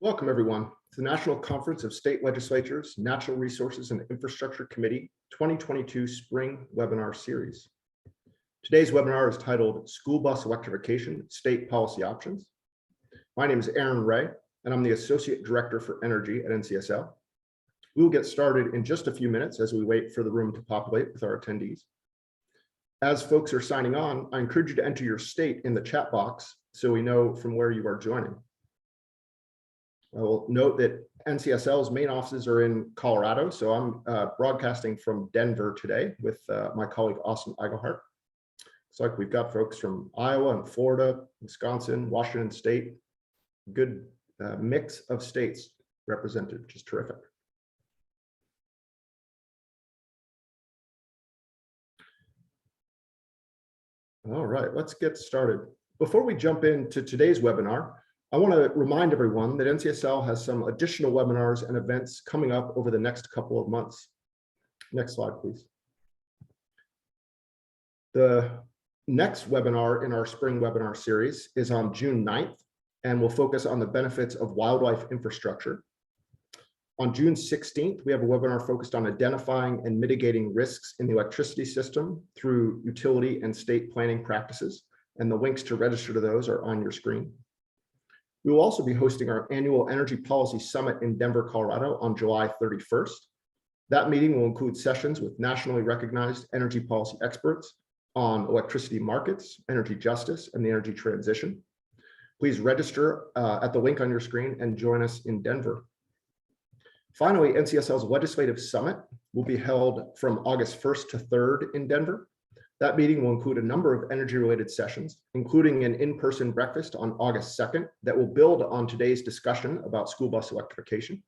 Welcome, everyone, to the National Conference of State Legislatures, Natural Resources and Infrastructure Committee 2022 Spring Webinar Series. Today's webinar is titled School Bus Electrification, State Policy Options. My name is Aaron Ray, and I'm the Associate Director for Energy at NCSL. We will get started in just a few minutes as we wait for the room to populate with our attendees. As folks are signing on, I encourage you to enter your state in the chat box so we know from where you are joining. I will note that NCSL's main offices are in Colorado, so I'm broadcasting from Denver today with my colleague Austin Eigelhart. It's like we've got folks from Iowa and Florida, Wisconsin, Washington State, good mix of states represented, which is terrific. All right, let's get started. Before we jump into today's webinar, I want to remind everyone that NCSL has some additional webinars and events coming up over the next couple of months. Next slide, please. The next webinar in our spring webinar series is on June 9th and will focus on the benefits of wildlife infrastructure. On June 16th, we have a webinar focused on identifying and mitigating risks in the electricity system through utility and state planning practices, and the links to register to those are on your screen. We will also be hosting our annual Energy Policy Summit in Denver, Colorado on July 31st. That meeting will include sessions with nationally recognized energy policy experts on electricity markets, energy justice, and the energy transition. Please register at the link on your screen and join us in Denver. Finally, NCSL's Legislative Summit will be held from August 1st to 3rd in Denver. That meeting will include a number of energy-related sessions, including an in-person breakfast on August 2nd that will build on today's discussion about school bus electrification.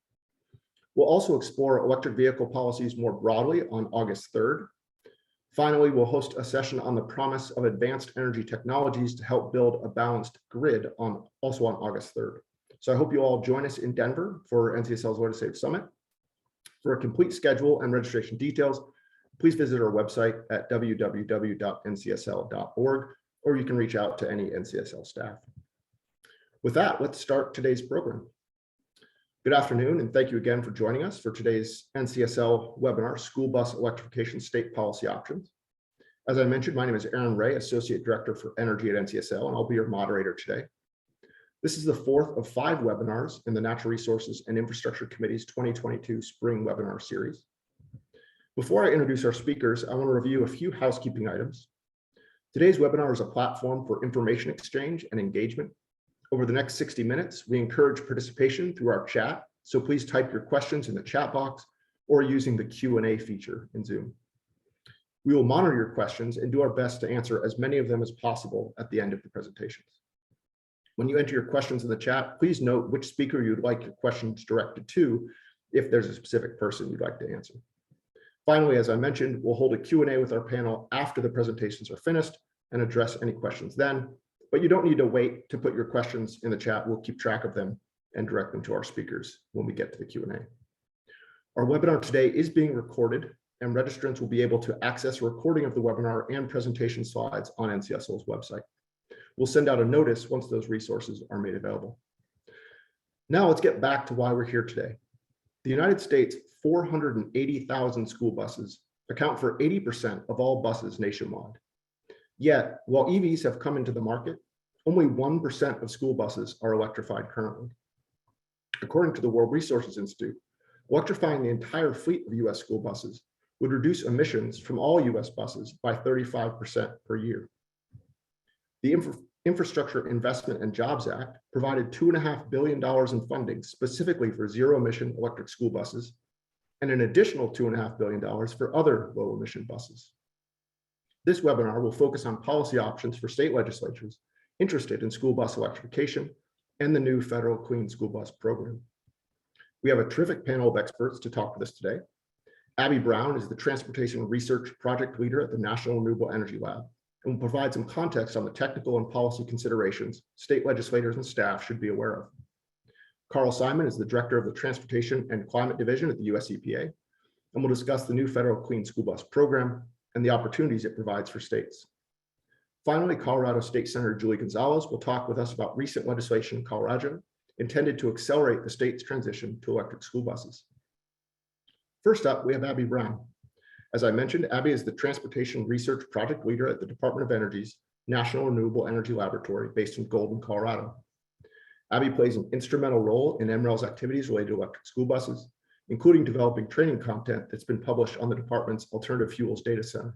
We'll also explore electric vehicle policies more broadly on August 3rd. Finally, we'll host a session on the promise of advanced energy technologies to help build a balanced grid also on August 3rd. So I hope you all join us in Denver for NCSL's Legislative Summit. For a complete schedule and registration details, please visit our website at www.ncsl.org, or you can reach out to any NCSL staff. With that, let's start today's program. Good afternoon, and thank you again for joining us for today's NCSL webinar, School Bus Electrification State Policy Options. As I mentioned, my name is Aaron Ray, Associate Director for Energy at NCSL, and I'll be your moderator today. This is the fourth of 5 webinars in the Natural Resources and Infrastructure Committee's 2022 Spring Webinar Series. Before I introduce our speakers, I want to review a few housekeeping items. Today's webinar is a platform for information exchange and engagement. Over the next 60 minutes, we encourage participation through our chat, so please type your questions in the chat box or using the Q&A feature in Zoom. We will monitor your questions and do our best to answer as many of them as possible at the end of the presentations. When you enter your questions in the chat, please note which speaker you'd like your questions directed to if there's a specific person you'd like to answer. Finally, as I mentioned, we'll hold a Q&A with our panel after the presentations are finished and address any questions then, but you don't need to wait to put your questions in the chat. We'll keep track of them and direct them to our speakers when we get to the Q&A. Our webinar today is being recorded, and registrants will be able to access a recording of the webinar and presentation slides on NCSL's website. We'll send out a notice once those resources are made available. Now let's get back to why we're here today. The United States' 480,000 school buses account for 80% of all buses nationwide. Yet, while EVs have come into the market, only 1% of school buses are electrified currently. According to the World Resources Institute, electrifying the entire fleet of US school buses would reduce emissions from all US buses by 35% per year. The Infrastructure Investment and Jobs Act provided $2.5 billion in funding specifically for zero-emission electric school buses and an additional $2.5 billion for other low-emission buses. This webinar will focus on policy options for state legislatures interested in school bus electrification and the new federal Clean School Bus program. We have a terrific panel of experts to talk with us today. Abby Brown is the Transportation Research Project Leader at the National Renewable Energy Lab, and will provide some context on the technical and policy considerations state legislators and staff should be aware of. Carl Simon is the Director of the Transportation and Climate Division at the US EPA, and will discuss the new federal Clean School Bus program and the opportunities it provides for states. Finally, Colorado State Senator Julie Gonzalez will talk with us about recent legislation in Colorado intended to accelerate the state's transition to electric school buses. First up, we have Abby Brown. As I mentioned, Abby is the Transportation Research Project Leader at the Department of Energy's National Renewable Energy Laboratory based in Golden, Colorado. Abby plays an instrumental role in NREL's activities related to electric school buses, including developing training content that's been published on the department's Alternative Fuels Data Center.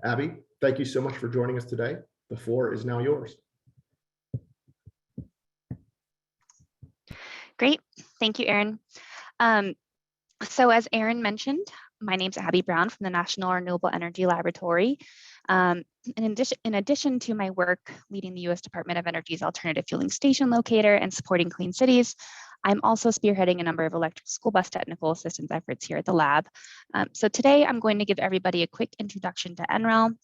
Abby, thank you so much for joining us today. The floor is now yours. Great, thank you, Aaron. So as Aaron mentioned, my name's Abby Brown from the National Renewable Energy Laboratory. And in addition to my work leading the U.S. Department of Energy's Alternative Fueling Station Locator and supporting clean cities, I'm also spearheading a number of electric school bus technical assistance efforts here at the lab. So today I'm going to give everybody a quick introduction to NREL,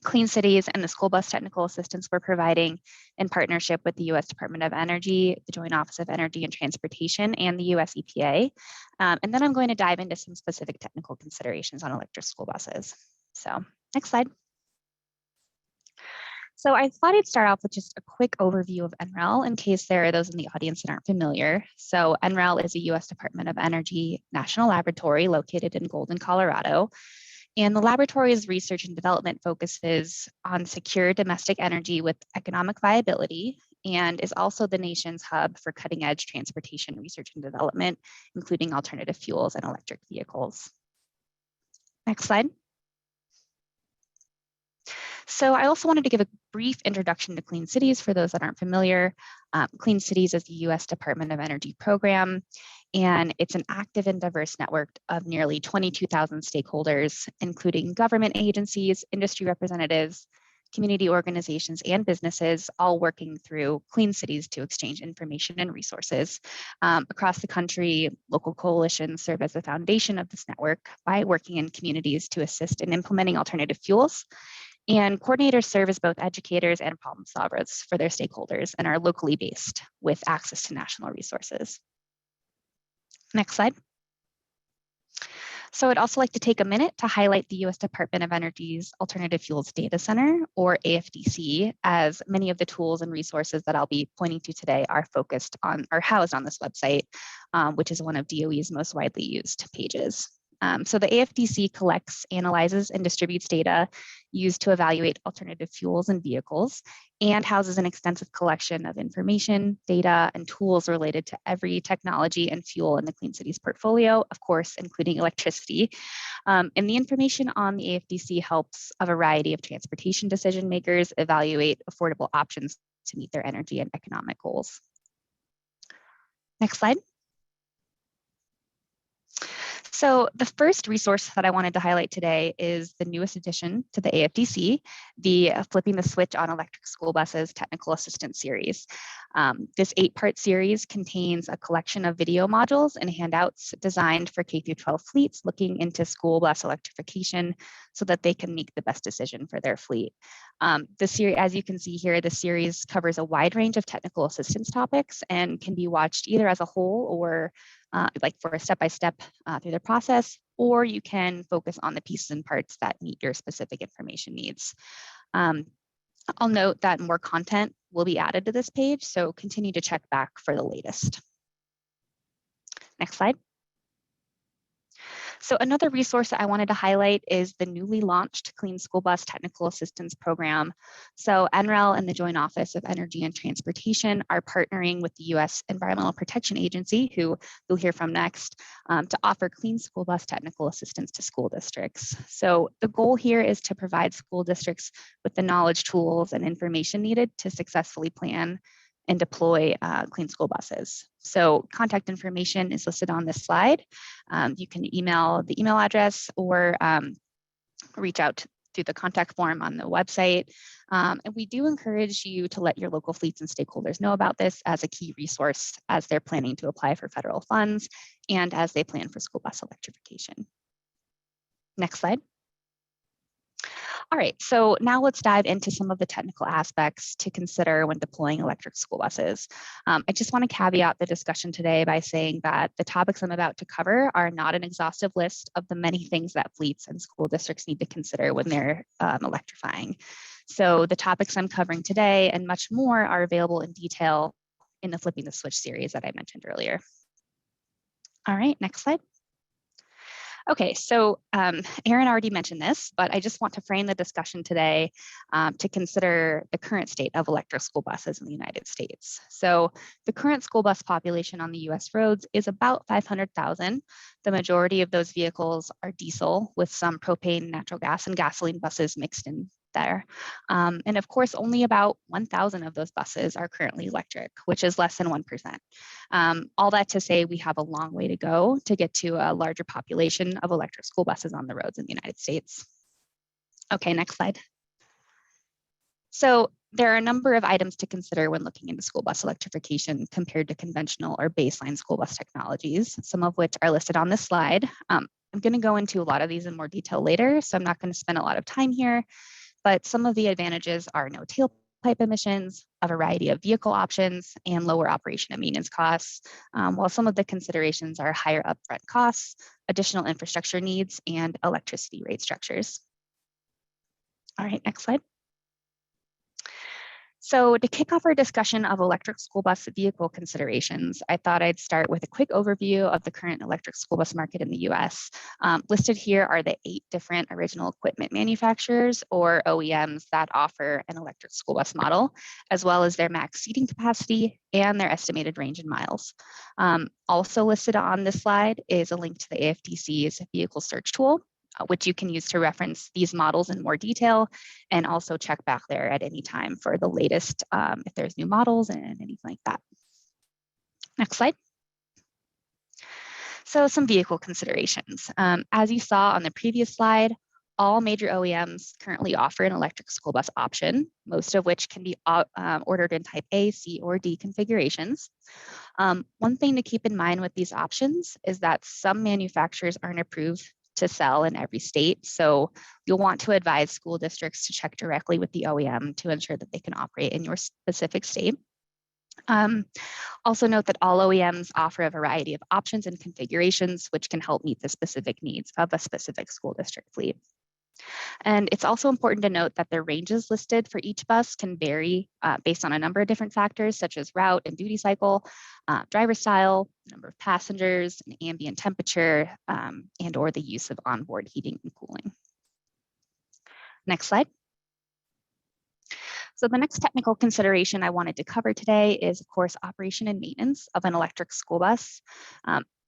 clean cities, and the school bus technical assistance we're providing in partnership with the U.S. Department of Energy, the Joint Office of Energy and Transportation, and the U.S. EPA. And then I'm going to dive into some specific technical considerations on electric school buses. So next slide. So I thought I'd start off with just a quick overview of NREL in case there are those in the audience that aren't familiar. So NREL is a U.S. Department of Energy national laboratory located in Golden, Colorado. And the laboratory's research and development focuses on secure domestic energy with economic viability and is also the nation's hub for cutting-edge transportation research and development, including alternative fuels and electric vehicles. Next slide. So I also wanted to give a brief introduction to Clean Cities for those that aren't familiar. Clean Cities is the U.S. Department of Energy program, and it's an active and diverse network of nearly 22,000 stakeholders, including government agencies, industry representatives, community organizations, and businesses, all working through Clean Cities to exchange information and resources. Across the country, local coalitions serve as the foundation of this network by working in communities to assist in implementing alternative fuels. And coordinators serve as both educators and problem solvers for their stakeholders and are locally based with access to national resources. Next slide. So I'd also like to take a minute to highlight the U.S. Department of Energy's Alternative Fuels Data Center, or AFDC, as many of the tools and resources that I'll be pointing to today are housed on this website, which is one of DOE's most widely used pages. So the AFDC collects, analyzes, and distributes data used to evaluate alternative fuels and vehicles, and houses an extensive collection of information, data, and tools related to every technology and fuel in the Clean Cities portfolio, of course, including electricity. And the information on the AFDC helps a variety of transportation decision makers evaluate affordable options to meet their energy and economic goals. Next slide. So the first resource that I wanted to highlight today is the newest addition to the AFDC, the Flipping the Switch on Electric School Buses Technical Assistance Series. This 8-part series contains a collection of video modules and handouts designed for K-12 fleets looking into school bus electrification so that they can make the best decision for their fleet. The series, as you can see here, the series covers a wide range of technical assistance topics and can be watched either as a whole or like for a step-by-step through the process, or you can focus on the pieces and parts that meet your specific information needs. I'll note that more content will be added to this page, so continue to check back for the latest. Next slide. So another resource that I wanted to highlight is the newly launched Clean School Bus Technical Assistance Program. So NREL and the Joint Office of Energy and Transportation are partnering with the U.S. Environmental Protection Agency, who you'll hear from next, to offer clean school bus technical assistance to school districts. So the goal here is to provide school districts with the knowledge, tools, and information needed to successfully plan and deploy clean school buses. So contact information is listed on this slide. You can email the email address or reach out through the contact form on the website. And we do encourage you to let your local fleets and stakeholders know about this as a key resource as they're planning to apply for federal funds and as they plan for school bus electrification. Next slide. All right, so now let's dive into some of the technical aspects to consider when deploying electric school buses. I just want to caveat the discussion today by saying that the topics I'm about to cover are not an exhaustive list of the many things that fleets and school districts need to consider when they're electrifying. So the topics I'm covering today and much more are available in detail in the flipping the switch series that I mentioned earlier. All right, next slide. Okay, so Aaron already mentioned this, but I just want to frame the discussion today to consider the current state of electric school buses in the United States. So the current school bus population on the US roads is about 500,000. The majority of those vehicles are diesel with some propane, natural gas, and gasoline buses mixed in there. And of course, only about 1,000 of those buses are currently electric, which is less than 1%. All that to say, we have a long way to go to get to a larger population of electric school buses on the roads in the United States. Okay, next slide. So there are a number of items to consider when looking into school bus electrification compared to conventional or baseline school bus technologies, some of which are listed on this slide. I'm going to go into a lot of these in more detail later, so I'm not going to spend a lot of time here. But some of the advantages are no tailpipe emissions, a variety of vehicle options, and lower operation and maintenance costs, while some of the considerations are higher upfront costs, additional infrastructure needs, and electricity rate structures. All right, next slide. So to kick off our discussion of electric school bus vehicle considerations, I thought I'd start with a quick overview of the current electric school bus market in the US. Listed here are the 8 different original equipment manufacturers, or OEMs, that offer an electric school bus model, as well as their max seating capacity and their estimated range in miles. Also listed on this slide is a link to the AFDC's vehicle search tool, which you can use to reference these models in more detail, and also check back there at any time for the latest, if there's new models and anything like that. Next slide. So some vehicle considerations. As you saw on the previous slide, all major OEMs currently offer an electric school bus option, most of which can be ordered in type A, C, or D configurations. One thing to keep in mind with these options is that some manufacturers aren't approved to sell in every state. So you'll want to advise school districts to check directly with the OEM to ensure that they can operate in your specific state. Also note that all OEMs offer a variety of options and configurations, which can help meet the specific needs of a specific school district fleet. And it's also important to note that the ranges listed for each bus can vary based on a number of different factors, such as route and duty cycle, driver style, number of passengers, and ambient temperature, and or the use of onboard heating and cooling. Next slide. So the next technical consideration I wanted to cover today is, of course, operation and maintenance of an electric school bus.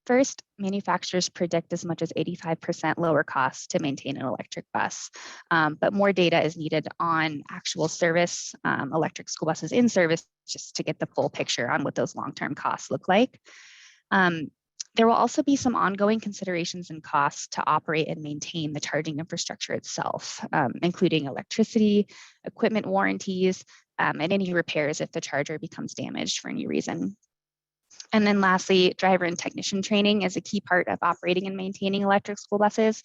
First, manufacturers predict as much as 85% lower costs to maintain an electric bus, but more data is needed on actual service, electric school buses in service, just to get the full picture on what those long-term costs look like. There will also be some ongoing considerations and costs to operate and maintain the charging infrastructure itself, including electricity, equipment warranties, and any repairs if the charger becomes damaged for any reason. And then lastly, driver and technician training is a key part of operating and maintaining electric school buses.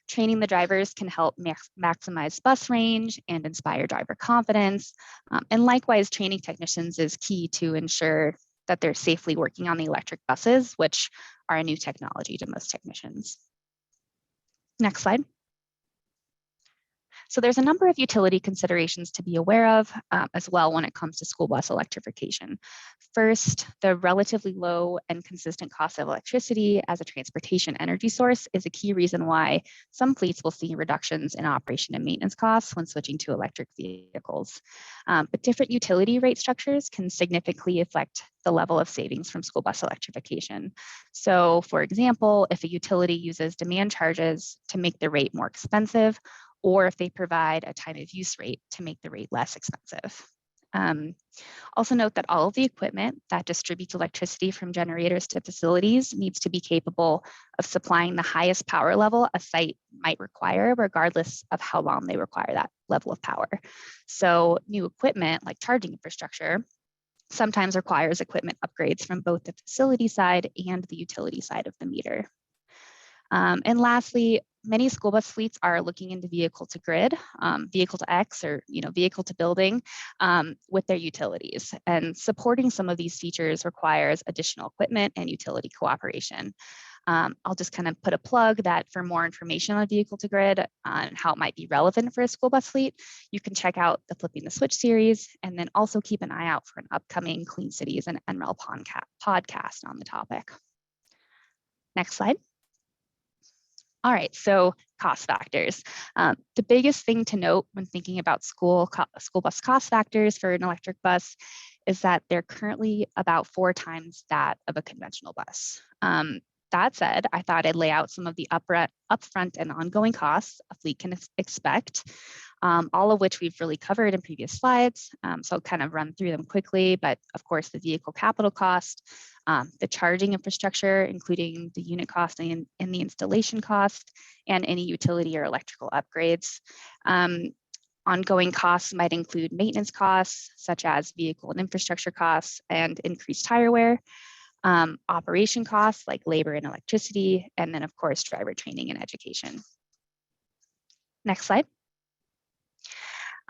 Training the drivers can help maximize bus range and inspire driver confidence. And likewise, training technicians is key to ensure that they're safely working on the electric buses, which are a new technology to most technicians. Next slide. So there's a number of utility considerations to be aware of as well when it comes to school bus electrification. First, the relatively low and consistent cost of electricity as a transportation energy source is a key reason why some fleets will see reductions in operation and maintenance costs when switching to electric vehicles. But different utility rate structures can significantly affect the level of savings from school bus electrification. So for example, if a utility uses demand charges to make the rate more expensive, or if they provide a time of use rate to make the rate less expensive. Also note that all of the equipment that distributes electricity from generators to facilities needs to be capable of supplying the highest power level a site might require, regardless of how long they require that level of power. So new equipment like charging infrastructure sometimes requires equipment upgrades from both the facility side and the utility side of the meter. And lastly, many school bus fleets are looking into vehicle to grid, vehicle to X, or vehicle to building with their utilities. And supporting some of these features requires additional equipment and utility cooperation. I'll just kind of put a plug that for more information on vehicle to grid and how it might be relevant for a school bus fleet, you can check out the Flipping the Switch series, and then also keep an eye out for an upcoming Clean Cities and NREL podcast on the topic. Next slide. All right, so cost factors. The biggest thing to note when thinking about school bus cost factors for an electric bus is that they're currently about 4 times that of a conventional bus. That said, I thought I'd lay out some of the upfront and ongoing costs a fleet can expect, all of which we've really covered in previous slides. So I'll kind of run through them quickly, but of course the vehicle capital cost, the charging infrastructure, including the unit cost and the installation cost, and any utility or electrical upgrades. Ongoing costs might include maintenance costs, such as vehicle and infrastructure costs and increased tire wear, operation costs like labor and electricity, and then of course, driver training and education. Next slide.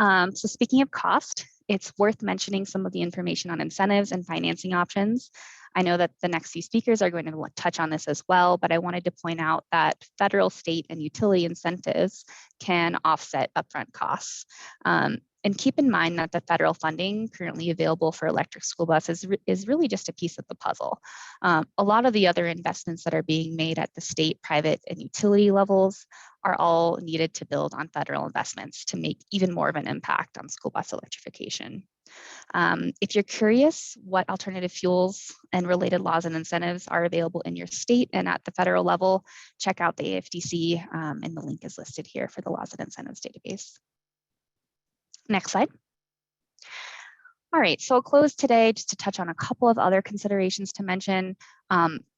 So speaking of cost, it's worth mentioning some of the information on incentives and financing options. I know that the next few speakers are going to touch on this as well, but I wanted to point out that federal, state, and utility incentives can offset upfront costs. And keep in mind that the federal funding currently available for electric school buses is really just a piece of the puzzle. A lot of the other investments that are being made at the state, private, and utility levels are all needed to build on federal investments to make even more of an impact on school bus electrification. If you're curious what alternative fuels and related laws and incentives are available in your state and at the federal level, check out the AFDC, and the link is listed here for the laws and incentives database. Next slide. All right, so I'll close today just to touch on a couple of other considerations to mention.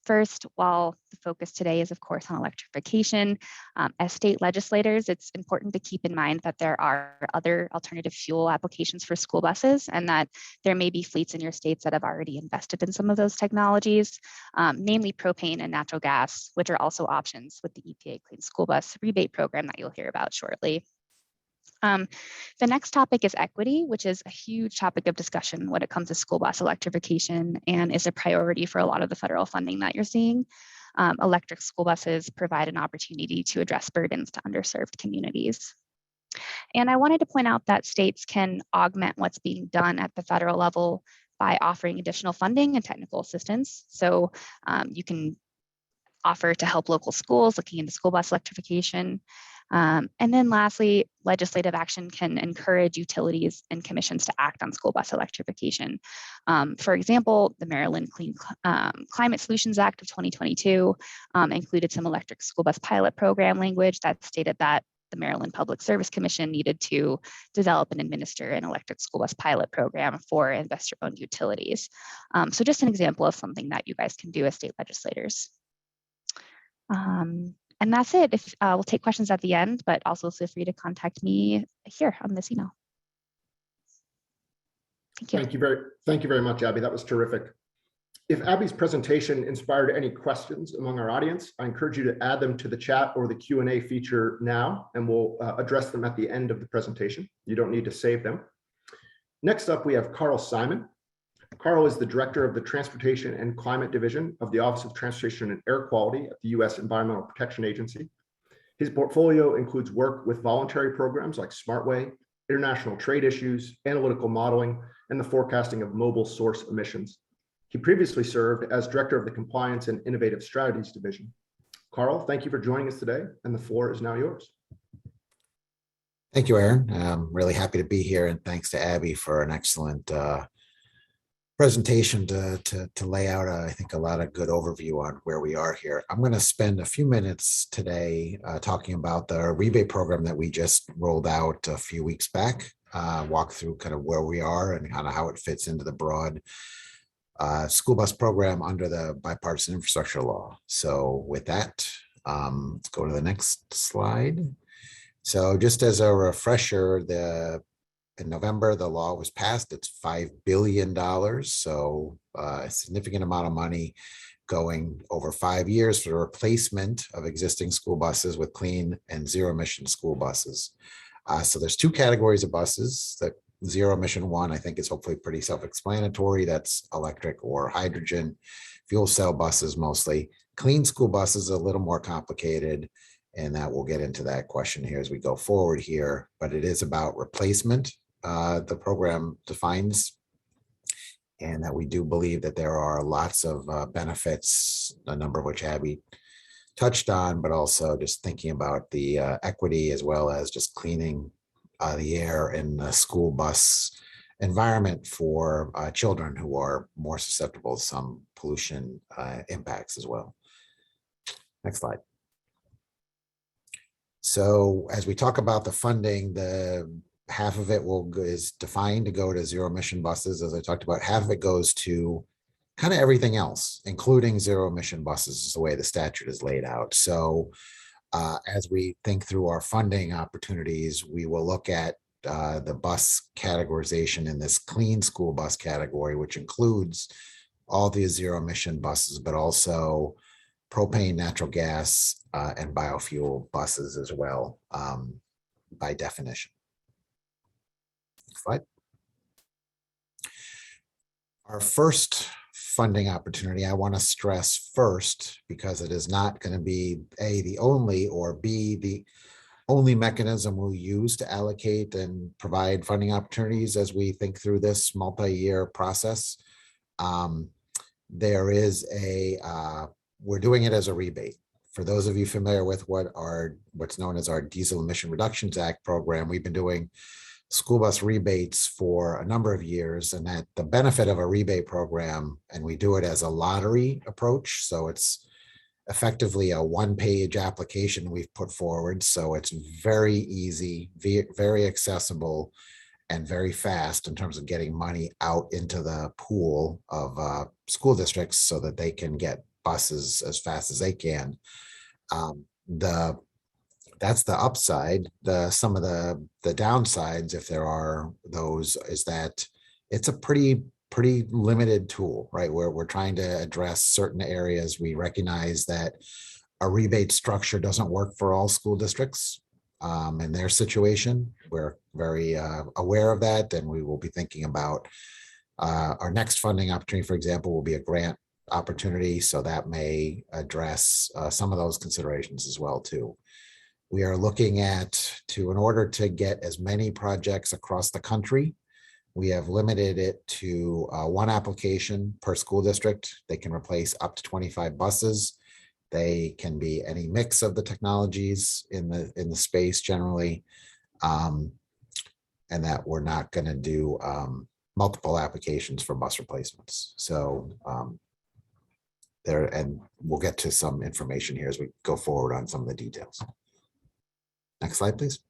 First, while the focus today is of course on electrification, as state legislators, it's important to keep in mind that there are other alternative fuel applications for school buses and that there may be fleets in your states that have already invested in some of those technologies, namely propane and natural gas, which are also options with the EPA Clean School Bus Rebate Program that you'll hear about shortly. The next topic is equity, which is a huge topic of discussion when it comes to school bus electrification and is a priority for a lot of the federal funding that you're seeing. Electric school buses provide an opportunity to address burdens to underserved communities. And I wanted to point out that states can augment what's being done at the federal level by offering additional funding and technical assistance. So you can offer to help local schools looking into school bus electrification. And then lastly, legislative action can encourage utilities and commissions to act on school bus electrification. For example, the Maryland Clean Climate Solutions Act of 2022 included some electric school bus pilot program language that stated that the Maryland Public Service Commission needed to develop and administer an electric school bus pilot program for investor-owned utilities. So just an example of something that you guys can do as state legislators. And that's it. We'll take questions at the end, but also feel free to contact me here on this email. Thank you. Thank you very much, Abby. That was terrific. If Abby's presentation inspired any questions among our audience, I encourage you to add them to the chat or the Q&A feature now, and we'll address them at the end of the presentation. You don't need to save them. Next up, we have Carl Simon. Carl is the Director of the Transportation and Climate Division of the Office of Transportation and Air Quality at the U.S. Environmental Protection Agency. His portfolio includes work with voluntary programs like SmartWay, international trade issues, analytical modeling, and the forecasting of mobile source emissions. He previously served as Director of the Compliance and Innovative Strategies Division. Carl, thank you for joining us today, and the floor is now yours. Thank you, Aaron. I'm really happy to be here, and thanks to Abby for an excellent presentation to lay out, I think, a lot of good overview on where we are here. I'm going to spend a few minutes today talking about the rebate program that we just rolled out a few weeks back, walk through kind of where we are and kind of how it fits into the broad school bus program under the bipartisan infrastructure law. So with that, let's go to the next slide. So just as a refresher, in November, the law was passed. It's $5 billion. So a significant amount of money going over 5 years for the replacement of existing school buses with clean and zero emission school buses. So there's 2 categories of buses that zero emission one, I think, is hopefully pretty self-explanatory. That's electric or hydrogen fuel cell buses mostly. Clean school buses is a little more complicated, and that we'll get into that question here as we go forward here, but it is about replacement. The program defines, and that we do believe that there are lots of benefits, a number of which Abby touched on, but also just thinking about the equity as well as just cleaning the air in the school bus environment for children who are more susceptible to some pollution impacts as well. Next slide. So as we talk about the funding, the half of it is defined to go to zero emission buses. As I talked about, half of it goes to kind of everything else, including zero emission buses, is the way the statute is laid out. So as we think through our funding opportunities, we will look at the bus categorization in this clean school bus category, which includes all the zero emission buses, but also propane, natural gas, and biofuel buses as well, by definition. Next slide. Our first funding opportunity, I want to stress first, because it is not going to be A, the only, or B, the only mechanism we'll use to allocate and provide funding opportunities as we think through this multi-year process. There is we're doing it as a rebate. For those of you familiar with what's known as our Diesel Emission Reductions Act program, we've been doing school bus rebates for a number of years, and that the benefit of a rebate program, and we do it as a lottery approach. So it's effectively a one-page application we've put forward. So it's very easy, very accessible, and very fast in terms of getting money out into the pool of school districts so that they can get buses as fast as they can. That's the upside. Some of the downsides, if there are those, is that it's a pretty limited tool, right? Where we're trying to address certain areas. We recognize that a rebate structure doesn't work for all school districts in their situation. We're very aware of that, and we will be thinking about our next funding opportunity, for example, will be a grant opportunity. So that may address some of those considerations as well too. We are looking at, in order to get as many projects across the country, we have limited it to one application per school district. They can replace up to 25 buses. They can be any mix of the technologies in the space generally, and that we're not going to do multiple applications for bus replacements. So and we'll get to some information here as we go forward on some of the details. Next slide, please.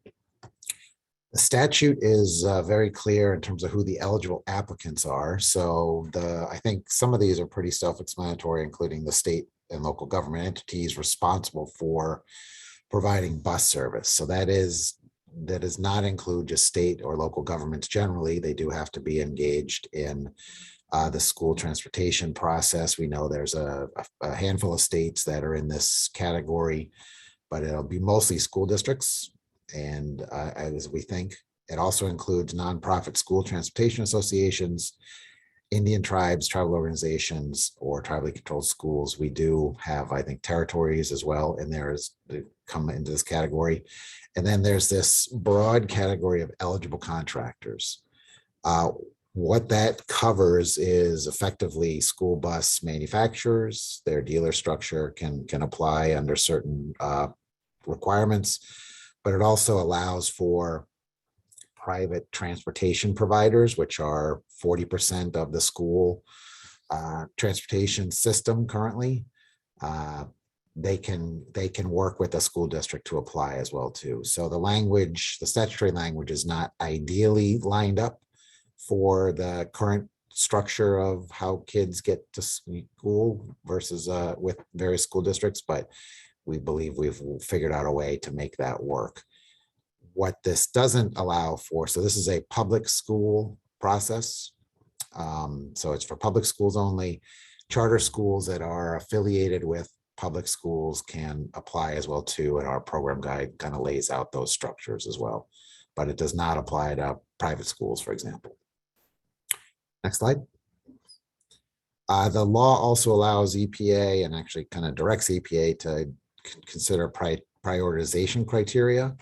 The statute is very clear in terms of who the eligible applicants are. So I think some of these are pretty self-explanatory, including the state and local government entities responsible for providing bus service. So that does not include just state or local governments generally. They do have to be engaged in the school transportation process. We know there's a handful of states that are in this category, but it'll be mostly school districts. And as we think, it also includes nonprofit school transportation associations, Indian tribes, tribal organizations, or tribally controlled schools. We do have, I think, territories as well, and they come into this category. And then there's this broad category of eligible contractors. What that covers is effectively school bus manufacturers. Their dealer structure can apply under certain requirements, but it also allows for private transportation providers, which are 40% of the school transportation system currently. They can work with a school district to apply as well too. So the statutory language is not ideally lined up for the current structure of how kids get to school versus with various school districts, but we believe we've figured out a way to make that work. What this doesn't allow for, so this is a public school process. So it's for public schools only. Charter schools that are affiliated with public schools can apply as well too, and our program guide kind of lays out those structures as well. but it does not apply to private schools, for example. Next slide. The law also allows EPA and actually kind of directs EPA to consider prioritization criteria.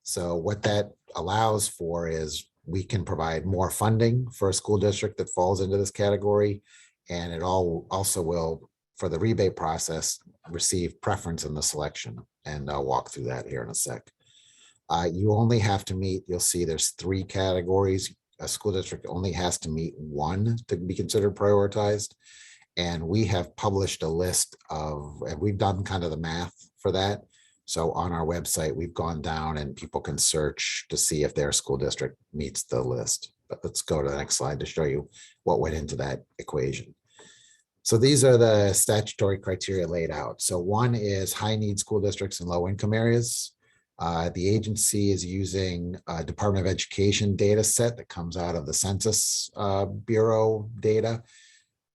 So what that allows for is we can provide more funding for a school district that falls into this category. And it also will, for the rebate process, receive preference in the selection. And I'll walk through that here in a sec. You only have to meet, you'll see there's 3 categories. A school district only has to meet 1 to be considered prioritized. And we have published a list of, and we've done kind of the math for that. So on our website, we've gone down and people can search to see if their school district meets the list. But let's go to the next slide to show you what went into that equation. So these are the statutory criteria laid out. So 1 is high need school districts in low income areas. The agency is using a Department of Education data set that comes out of the Census Bureau data.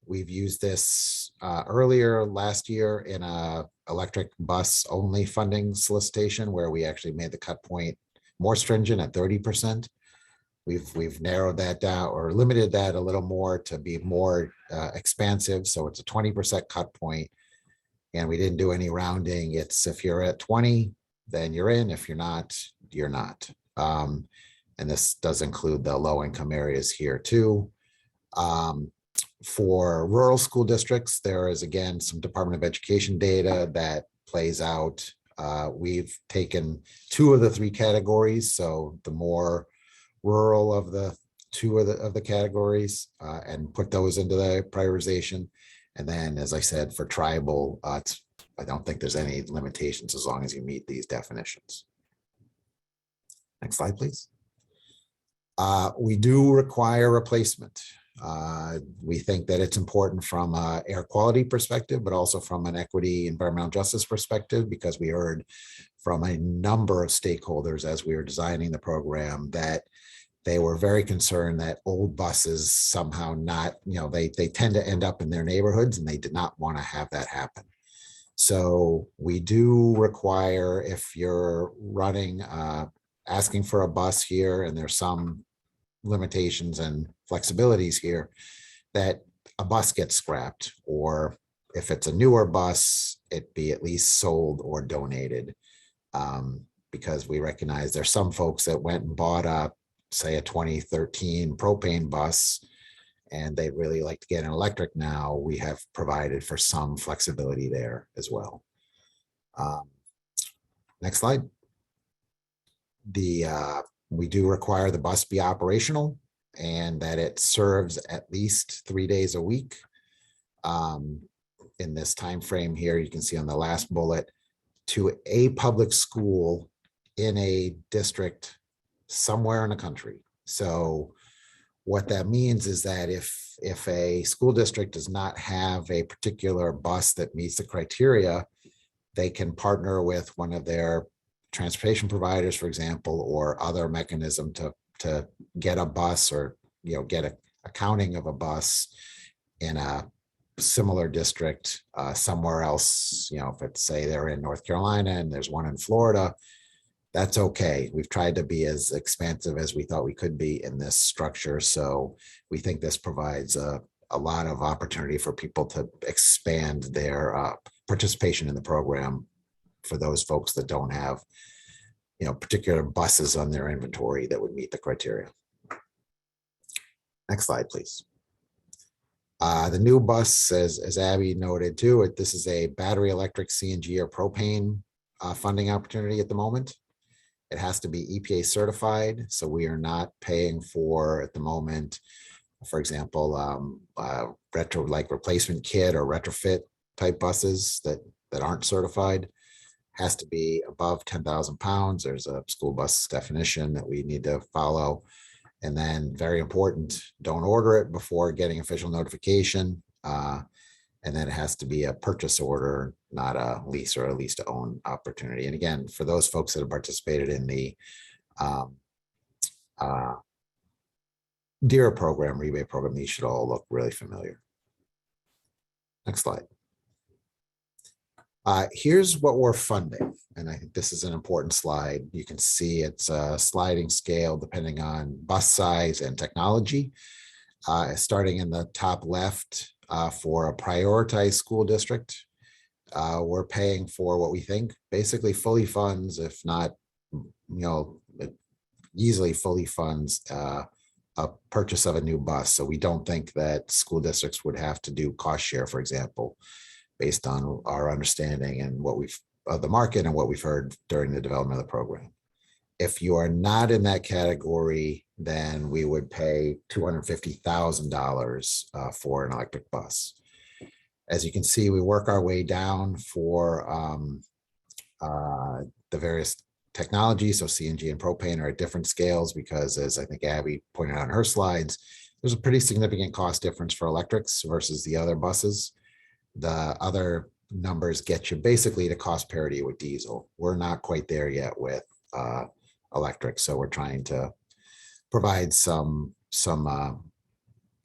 We've used this earlier last year in a electric bus only funding solicitation where we actually made the cut point more stringent at 30%. We've narrowed that down or limited that a little more to be more expansive. So it's a 20% cut point, and we didn't do any rounding. It's if you're at 20, then you're in. If you're not, you're not. And this does include the low income areas here too. For rural school districts, there is again some Department of Education data that plays out. We've taken 2 of the 3 categories, so the more rural of the 2 of the categories, and put those into the prioritization. And then, as I said, for tribal, I don't think there's any limitations as long as you meet these definitions. Next slide, please. We do require replacement. We think that it's important from an air quality perspective, but also from an equity environmental justice perspective, because we heard from a number of stakeholders as we were designing the program that they were very concerned that old buses somehow not, they tend to end up in their neighborhoods, and they did not want to have that happen. So we do require, if you're running, asking for a bus here, and there's some limitations and flexibilities here, that a bus gets scrapped, or if it's a newer bus, it be at least sold or donated, because we recognize there's some folks that went and bought say a 2013 propane bus, and they'd really like to get an electric now. We have provided for some flexibility there as well. Next slide. We do require the bus be operational and that it serves at least 3 days a week. In this time frame here, you can see on the last bullet, to a public school in a district somewhere in the country. So what that means is that if a school district does not have a particular bus that meets the criteria, they can partner with one of their transportation providers, for example, or other mechanism to get a bus, or get a counting of a bus in a similar district somewhere else. If it's, say, they're in North Carolina and there's one in Florida, that's okay. We've tried to be as expansive as we thought we could be in this structure. So we think this provides a lot of opportunity for people to expand their participation in the program for those folks that don't have, particular buses on their inventory that would meet the criteria. Next slide, please. The new bus, as Abby noted too, this is a battery electric CNG or propane funding opportunity at the moment. It has to be EPA certified, so we are not paying for, at the moment, for example, replacement kit or retrofit type buses that aren't certified. Has to be above 10,000 pounds. There's a school bus definition that we need to follow. And then, very important, don't order it before getting official notification. And then it has to be a purchase order, not a lease or a lease to own opportunity. And again, for those folks that have participated in the DERA program, rebate program, these should all look really familiar. Next slide. Here's what we're funding, and I think this is an important slide. You can see it's a sliding scale depending on bus size and technology. Starting in the top left, for a prioritized school district, we're paying for what we think basically fully funds, if not, it easily fully funds a purchase of a new bus. So we don't think that school districts would have to do cost share, for example, based on our understanding and what we've of the market and what we've heard during the development of the program. If you are not in that category, then we would pay $250,000 for an electric bus. As you can see, we work our way down for the various technologies. So CNG and propane are at different scales because, as I think Abby pointed out in her slides, there's a pretty significant cost difference for electrics versus the other buses. The other numbers get you basically to cost parity with diesel. We're not quite there yet with electric, so we're trying to provide some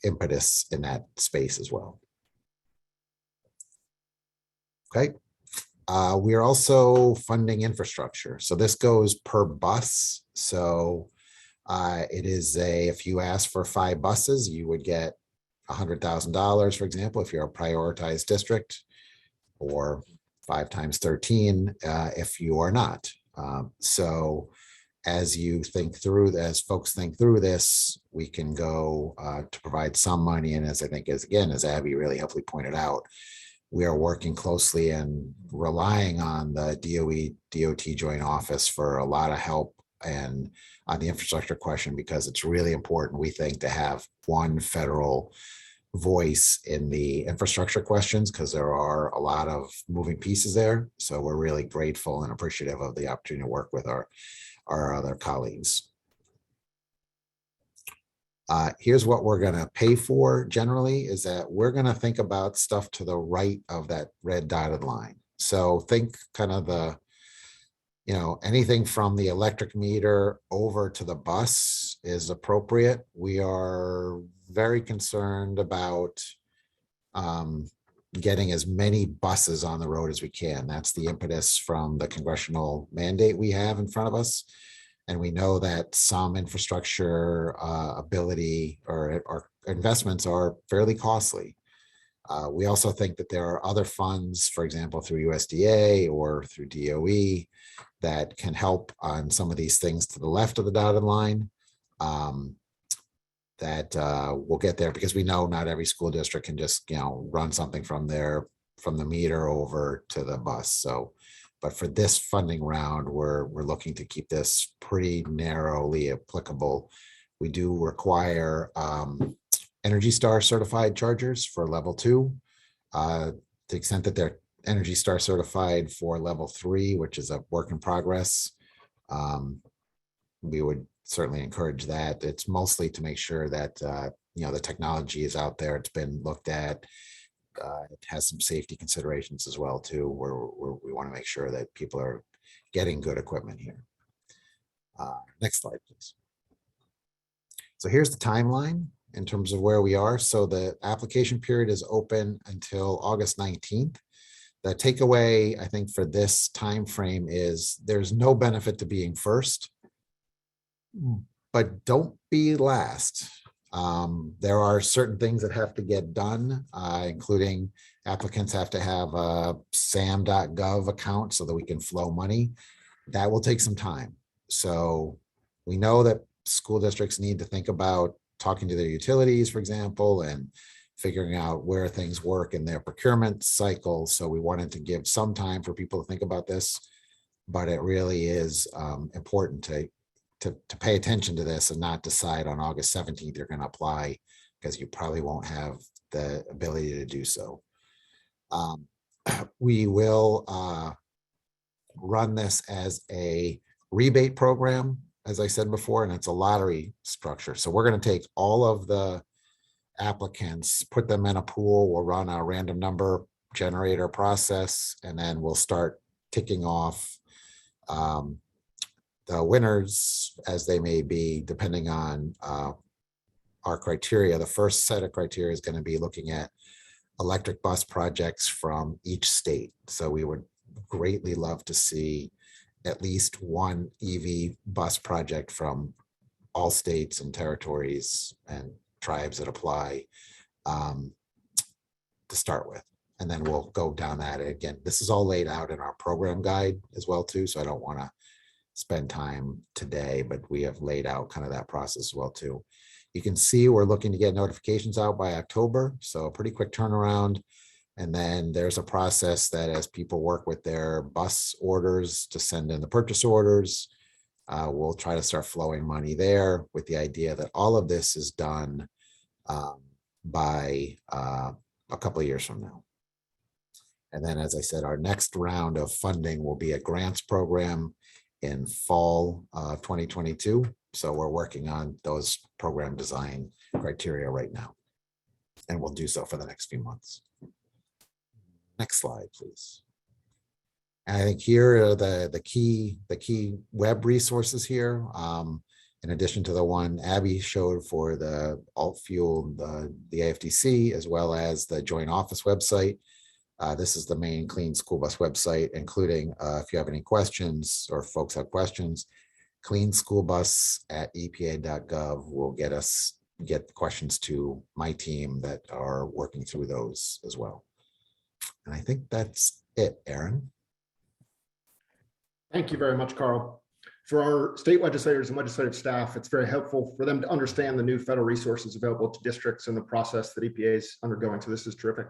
impetus in that space as well. Okay, we are also funding infrastructure. So this goes per bus. So it is if you ask for 5 buses, you would get $100,000, for example, if you're a prioritized district, or 5 times 13 if you are not. So as you think through, as folks think through this, we can go to provide some money. And as I think, as Abby really helpfully pointed out, we are working closely and relying on the DOE-DOT Joint Office for a lot of help and on the infrastructure question, because it's really important, we think, to have one federal voice in the infrastructure questions, because there are a lot of moving pieces there. So we're really grateful and appreciative of the opportunity to work with our other colleagues. Here's what we're going to pay for generally, is that we're going to think about stuff to the right of that red dotted line. So think kind of the, anything from the electric meter over to the bus is appropriate. We are very concerned about getting as many buses on the road as we can. That's the impetus from the congressional mandate we have in front of us. And we know that some infrastructure ability or investments are fairly costly. We also think that there are other funds, for example, through USDA or through DOE, that can help on some of these things to the left of the dotted line. That we'll get there, because we know not every school district can just run something from the meter over to the bus. So, but for this funding round, we're looking to keep this pretty narrowly applicable. We do require Energy Star certified chargers for level 2, to the extent that they're Energy Star certified for level 3, which is a work in progress. We would certainly encourage that. It's mostly to make sure that the technology is out there, it's been looked at. It has some safety considerations as well too, where we want to make sure that people are getting good equipment here. Next slide, please. So here's the timeline in terms of where we are. So the application period is open until August 19th. The takeaway, I think, for this time frame is there's no benefit to being first, but don't be last. There are certain things that have to get done, including applicants have to have a sam.gov account so that we can flow money. That will take some time. So we know that school districts need to think about talking to their utilities, for example, and figuring out where things work in their procurement cycle. So we wanted to give some time for people to think about this, but it really is important to pay attention to this and not decide on August 17th you're going to apply, because you probably won't have the ability to do so. We will run this as a rebate program, as I said before, and it's a lottery structure. So we're going to take all of the applicants, put them in a pool, we'll run a random number generator process, and then we'll start ticking off the winners as they may be, depending on our criteria. The first set of criteria is going to be looking at electric bus projects from each state. So we would greatly love to see at least one EV bus project from all states and territories and tribes that apply to start with. And then we'll go down that again. This is all laid out in our program guide as well too. So I don't want to spend time today, but we have laid out kind of that process as well too. You can see we're looking to get notifications out by October. So a pretty quick turnaround. And then there's a process that as people work with their bus orders to send in the purchase orders, we'll try to start flowing money there with the idea that all of this is done by a couple of years from now. And then, as I said, our next round of funding will be a grants program in fall 2022. So we're working on those program design criteria right now. And we'll do so for the next few months. Next slide, please. And I think here are the key web resources here. In addition to the one Abby showed for the alt fuel, the AFDC, as well as the joint office website. This is the main Clean School Bus website, including if you have any questions or folks have questions, cleanschoolbus@epa.gov will get questions to my team that are working through those as well. And I think that's it, Aaron. Thank you very much, Carl. For our state legislators and legislative staff, it's very helpful for them to understand the new federal resources available to districts and the process that EPA is undergoing. So this is terrific.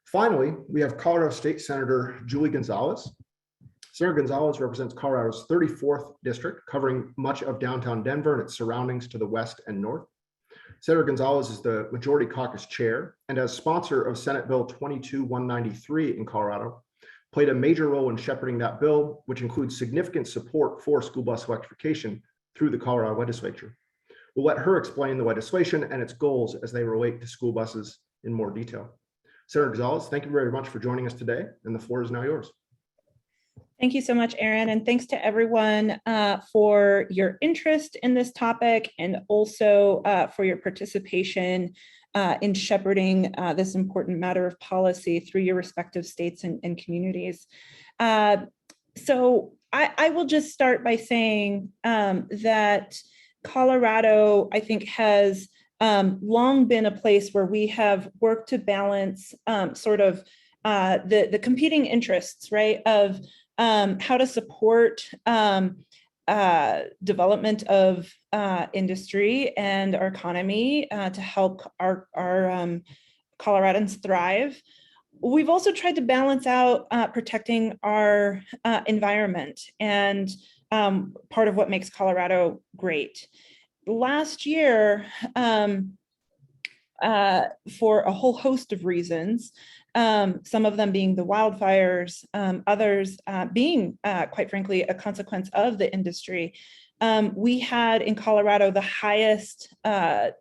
Finally, we have Colorado State Senator Julie Gonzalez. Senator Gonzalez represents Colorado's 34th district, covering much of downtown Denver and its surroundings to the west and north. Senator Gonzalez is the Majority Caucus Chair and as sponsor of Senate Bill 22-193 in Colorado, played a major role in shepherding that bill, which includes significant support for school bus electrification through the Colorado legislature. We'll let her explain the legislation and its goals as they relate to school buses in more detail. Senator Gonzalez, thank you very much for joining us today, and the floor is now yours. Thank you so much, Aaron, and thanks to everyone for your interest in this topic and also for your participation in shepherding this important matter of policy through your respective states and communities. So I will just start by saying that Colorado, I think, has long been a place where we have worked to balance the competing interests, right, of how to support development of industry and our economy to help our Coloradans thrive. We've also tried to balance out protecting our environment and part of what makes Colorado great. Last year, for a whole host of reasons, some of them being the wildfires, others being, quite frankly, a consequence of the industry. We had in Colorado the highest, the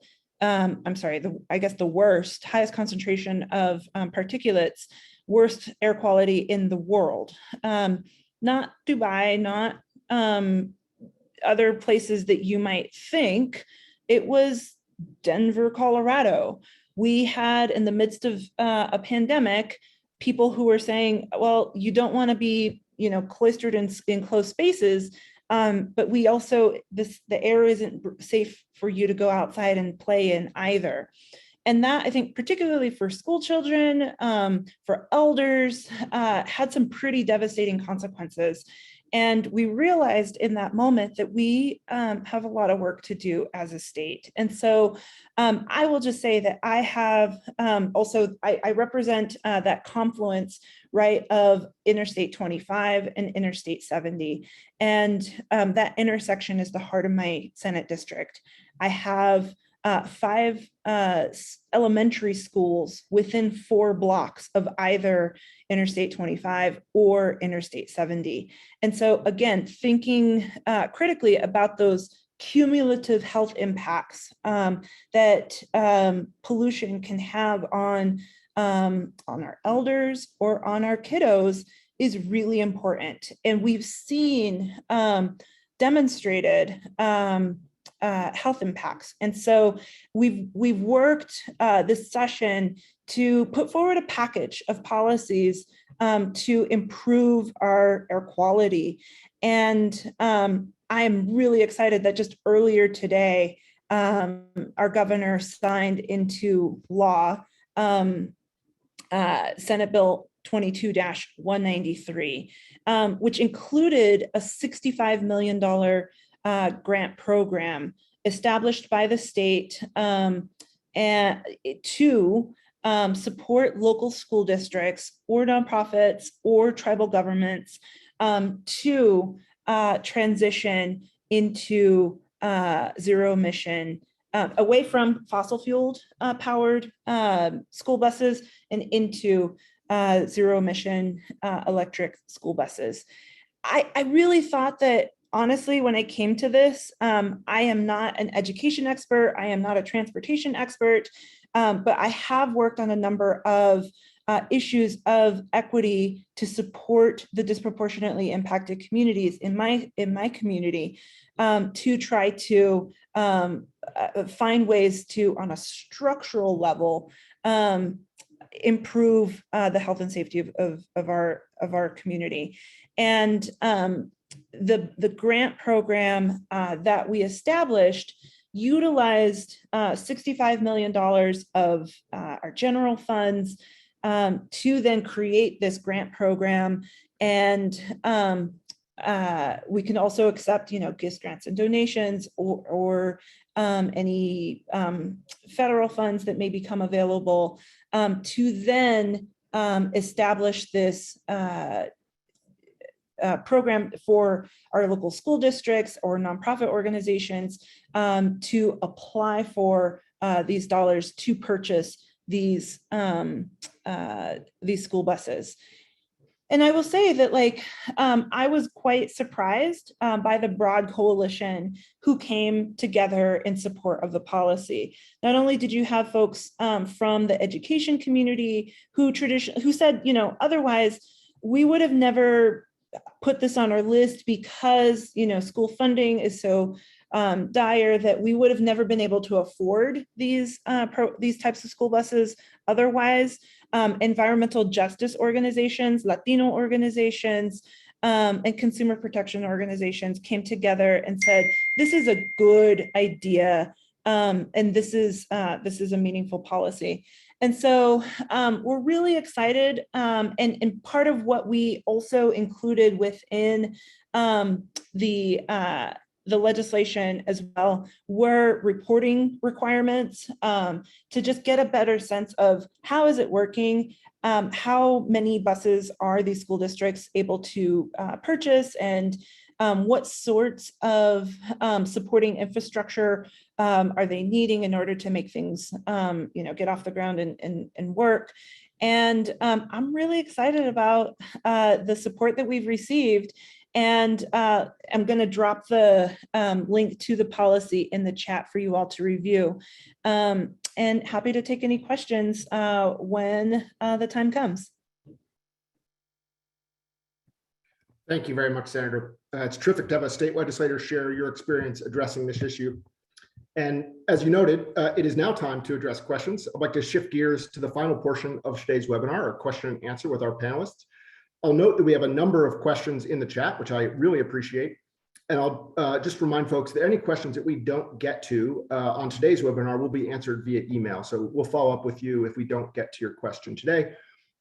highest concentration of particulates, worst air quality in the world. Not Dubai, not other places that you might think. It was Denver, Colorado. We had, in the midst of a pandemic, people who were saying, well, you don't want to be, cloistered in closed spaces, but we also, the air isn't safe for you to go outside and play in either. And that, I think, particularly for school children, for elders, had some pretty devastating consequences. And we realized in that moment that we have a lot of work to do as a state. And so I will just say that I have I represent that confluence, right, of Interstate 25 and Interstate 70. And that intersection is the heart of my Senate district. I have 5 elementary schools within 4 blocks of either Interstate 25 or Interstate 70. And so again, thinking critically about those cumulative health impacts that pollution can have on our elders or on our kiddos is really important. And we've seen demonstrated health impacts. And so we've worked this session to put forward a package of policies to improve our air quality. And I'm really excited that just earlier today, our governor signed into law Senate Bill 22-193, which included a $65 million grant program established by the state and to support local school districts or nonprofits or tribal governments to transition into zero emission, away from fossil fueled powered school buses and into zero emission electric school buses. I really thought that, honestly, when I came to this, I am not an education expert, I am not a transportation expert, but I have worked on a number of issues of equity to support the disproportionately impacted communities in my community, to try to find ways to, on a structural level, improve the health and safety of our community. And the grant program that we established utilized $65 million of our general funds to then create this grant program. And we can also accept, gifts, grants, and donations, or any federal funds that may become available, to then establish this program for our local school districts or nonprofit organizations to apply for these dollars to purchase these school buses. And I will say that, I was quite surprised by the broad coalition who came together in support of the policy. Not only did you have folks from the education community who said, otherwise we would have never put this on our list because, school funding is so dire that we would have never been able to afford these types of school buses otherwise. Environmental justice organizations, Latino organizations, and consumer protection organizations came together and said, this is a good idea, and this is a meaningful policy. And so we're really excited, and part of what we also included within the legislation as well were reporting requirements to just get a better sense of how is it working, how many buses are these school districts able to purchase, and what sorts of supporting infrastructure are they needing in order to make things get off the ground and work. And I'm really excited about the support that we've received. And I'm going to drop the link to the policy in the chat for you all to review. And happy to take any questions when the time comes. Thank you very much, Senator. It's terrific to have a state legislator share your experience addressing this issue. And as you noted, it is now time to address questions. I'd like to shift gears to the final portion of today's webinar, a question and answer with our panelists. I'll note that we have a number of questions in the chat, which I really appreciate. And I'll just remind folks that any questions that we don't get to on today's webinar will be answered via email. So we'll follow up with you if we don't get to your question today.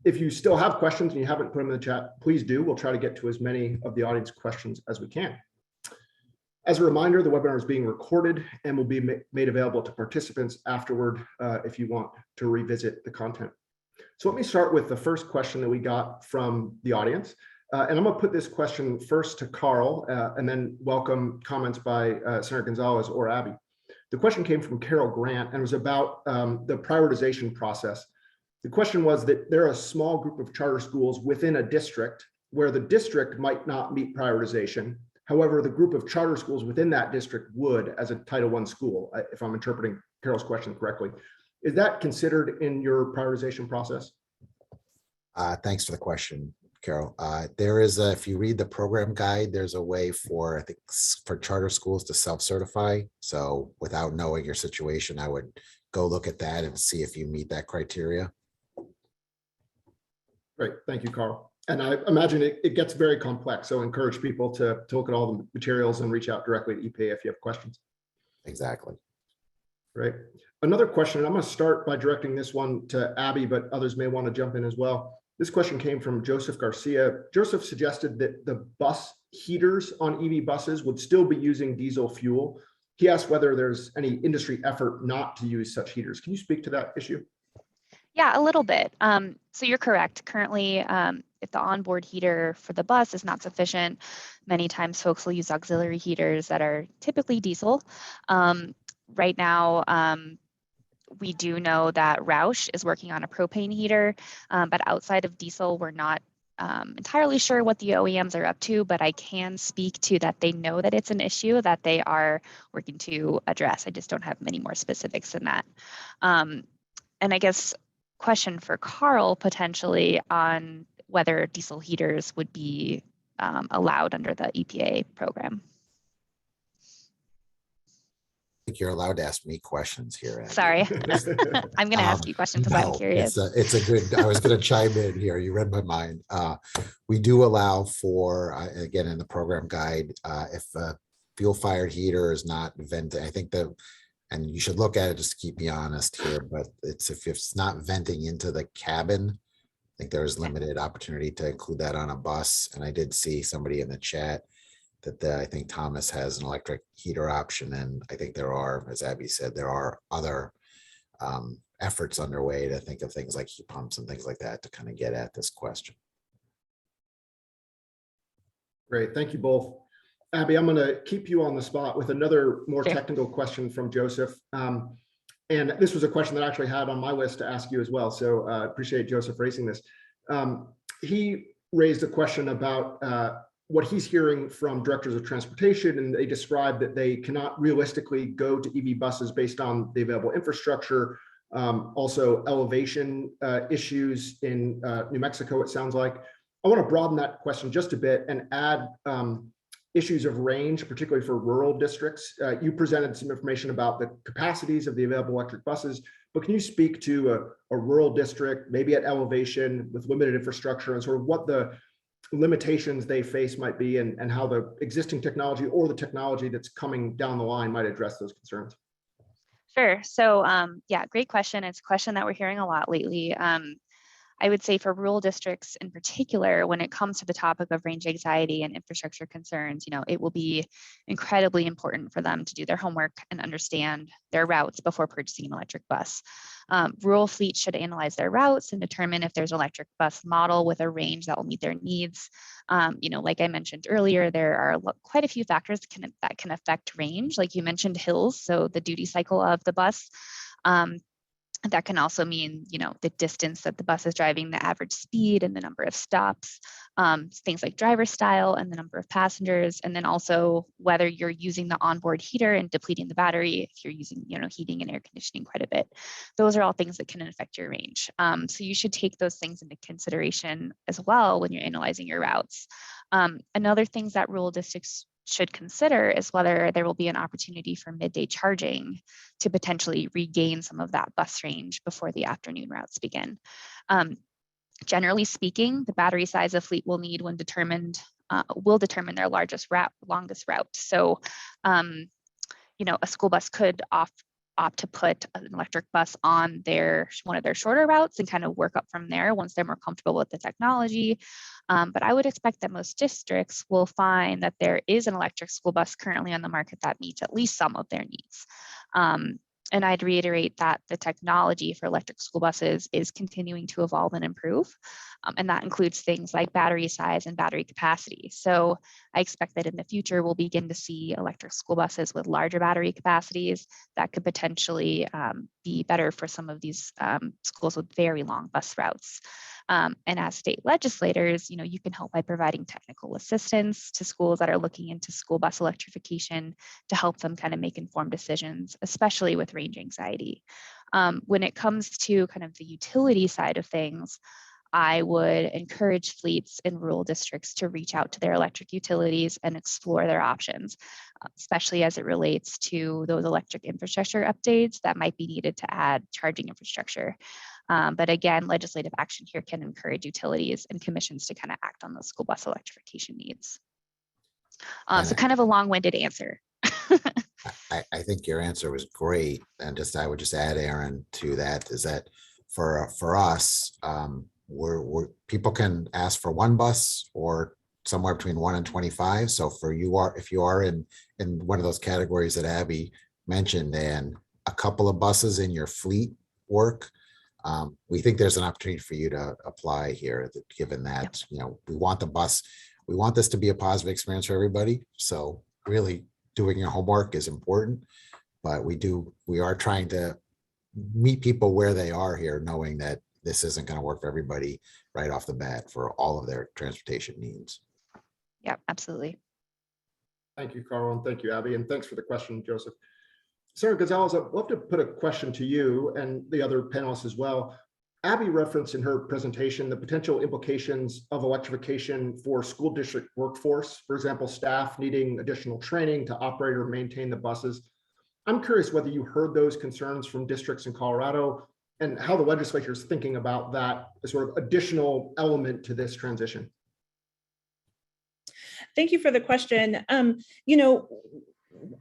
If you still have questions and you haven't put them in the chat, please do. We'll try to get to as many of the audience questions as we can. As a reminder, the webinar is being recorded and will be made available to participants afterward if you want to revisit the content. So let me start with the first question that we got from the audience. And I'm going to put this question first to Carl and then welcome comments by Senator Gonzalez or Abby. The question came from Carol Grant and was about the prioritization process. The question was that there are a small group of charter schools within a district where the district might not meet prioritization. However, the group of charter schools within that district would as a Title I school, if I'm interpreting Carol's question correctly. Is that considered in your prioritization process? Thanks for the question, Carol. There is if you read the program guide, there's a way for, I think, for charter schools to self-certify. So without knowing your situation, I would go look at that and see if you meet that criteria. Great, thank you, Carl. And I imagine it gets very complex, so encourage people to look at all the materials and reach out directly to EPA if you have questions. Exactly. Right. Another question, and I'm going to start by directing this one to Abby, but others may want to jump in as well. This question came from Joseph Garcia. Joseph suggested that the bus heaters on EV buses would still be using diesel fuel. He asked whether there's any industry effort not to use such heaters. Can you speak to that issue? Yeah, a little bit. So you're correct. Currently, if the onboard heater for the bus is not sufficient, many times folks will use auxiliary heaters that are typically diesel. Right now, we do know that Roush is working on a propane heater, but outside of diesel, we're not entirely sure what the OEMs are up to, but I can speak to that they know that it's an issue that they are working to address. I just don't have many more specifics than that. And I guess question for Carl potentially on whether diesel heaters would be allowed under the EPA program. I think you're allowed to ask me questions here, Abby. Sorry, I'm going to ask you questions because I'm curious. It's a good, I was going to chime in here. You read my mind. We do allow for, again, in the program guide, if a fuel fired heater is not venting, I think that, and you should look at it just to keep me honest here, but it's if it's not venting into the cabin, I think there's limited opportunity to include that on a bus. And I did see somebody in the chat that I think Thomas has an electric heater option. And I think there are, as Abby said, there are other efforts underway to think of things like heat pumps and things like that to kind of get at this question. Great, thank you both. Abby, I'm going to keep you on the spot with another more technical question from Joseph. And this was a question that I actually had on my list to ask you as well. So I appreciate Joseph raising this. He raised a question about what he's hearing from directors of transportation, and they described that they cannot realistically go to EV buses based on the available infrastructure, also elevation issues in New Mexico, it sounds like. I want to broaden that question just a bit and add issues of range, particularly for rural districts. You presented some information about the capacities of the available electric buses, but can you speak to a rural district, maybe at elevation with limited infrastructure, and sort of what the limitations they face might be and how the existing technology or the technology that's coming down the line might address those concerns? Sure. So yeah, great question. It's a question that we're hearing a lot lately. I would say for rural districts in particular, when it comes to the topic of range anxiety and infrastructure concerns, it will be incredibly important for them to do their homework and understand their routes before purchasing an electric bus. Rural fleets should analyze their routes and determine if there's an electric bus model with a range that will meet their needs. Like I mentioned earlier, there are quite a few factors that can affect range. Like you mentioned, hills, so the duty cycle of the bus. That can also mean, the distance that the bus is driving, the average speed and the number of stops, things like driver style and the number of passengers, and then also whether you're using the onboard heater and depleting the battery, if you're using, heating and air conditioning quite a bit. Those are all things that can affect your range. So you should take those things into consideration as well when you're analyzing your routes. Another things that rural districts should consider is whether there will be an opportunity for midday charging to potentially regain some of that bus range before the afternoon routes begin. Generally speaking, the battery size a fleet will need when will determine their longest route. So, a school bus could opt to put an electric bus on one of their shorter routes and kind of work up from there once they're more comfortable with the technology. But I would expect that most districts will find that there is an electric school bus currently on the market that meets at least some of their needs. And I'd reiterate that the technology for electric school buses is continuing to evolve and improve. And that includes things like battery size and battery capacity. So I expect that in the future, we'll begin to see electric school buses with larger battery capacities that could potentially be better for some of these schools with very long bus routes. And as state legislators, you can help by providing technical assistance to schools that are looking into school bus electrification to help them kind of make informed decisions, especially with range anxiety. When it comes to kind of the utility side of things, I would encourage fleets in rural districts to reach out to their electric utilities and explore their options, especially as it relates to those electric infrastructure updates that might be needed to add charging infrastructure. But again, legislative action here can encourage utilities and commissions to kind of act on those school bus electrification needs. So kind of a long-winded answer. I think your answer was great. And I would just add, Aaron, to that is that for us, people can ask for one bus or somewhere between 1 and 25. So if you are in one of those categories that Abby mentioned, and a couple of buses in your fleet work, we think there's an opportunity for you to apply here, given that, we want this to be a positive experience for everybody. So really doing your homework is important, but we are trying to meet people where they are here, knowing that this isn't going to work for everybody right off the bat for all of their transportation needs. Yeah, absolutely. Thank you, Carl, and thank you, Abby, and thanks for the question, Joseph. Sarah Gonzalez, I'd love to put a question to you and the other panelists as well. Abby referenced in her presentation the potential implications of electrification for school district workforce, for example, staff needing additional training to operate or maintain the buses. I'm curious whether you heard those concerns from districts in Colorado and how the legislature is thinking about that as sort of additional element to this transition. Thank you for the question.